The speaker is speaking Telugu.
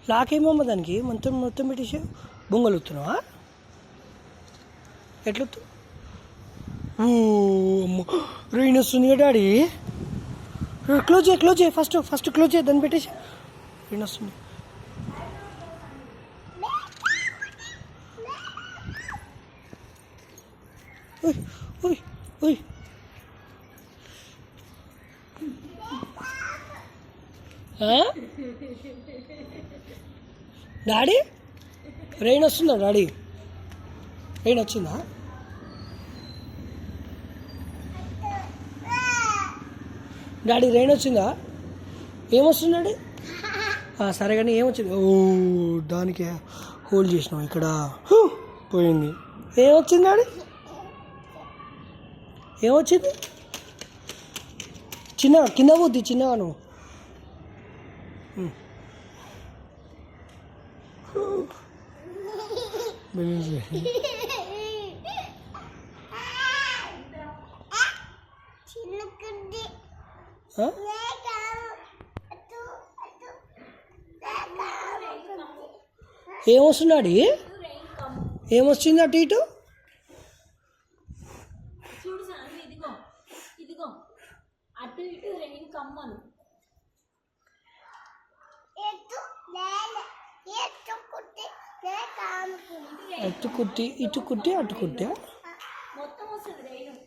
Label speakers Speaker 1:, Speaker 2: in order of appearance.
Speaker 1: లాకేమమ్మ దానికి మొత్తం మొత్తం పెట్టేసి బొంగలు వస్తున్నావా? ఎట్లా అమ్మ రెయిన్ వస్తుంది కదా డాడీ. క్లోజ్ చేయి ఫస్ట్ క్లోజ్ చేయి, దాన్ని పెట్టేసి. రెయిన్ వస్తుంది. డాడీ రెయిన్ వస్తుందా? డాడీ రెయిన్ వచ్చిందా? డాడీ రెయిన్ వచ్చిందా? ఏమొస్తుంది డాడీ? సరే కానీ ఏమొచ్చింది? ఓ దానికే హోల్డ్ చేసినాం ఇక్కడ, పోయింది. ఏమొచ్చింది డాడీ? ఏమొచ్చింది? కింద పోద్ది చిన్నగా. నువ్వు ఏమొస్తున్నాడు? ఏమొచ్చింది అటు ఇటు?
Speaker 2: అటు ఇటు రెయిన్ కమ్మను.
Speaker 1: అటు కుట్టి ఇటు కుట్టి అటు కుట్టా
Speaker 2: మొత్తం వస్తుంది రెయిన్.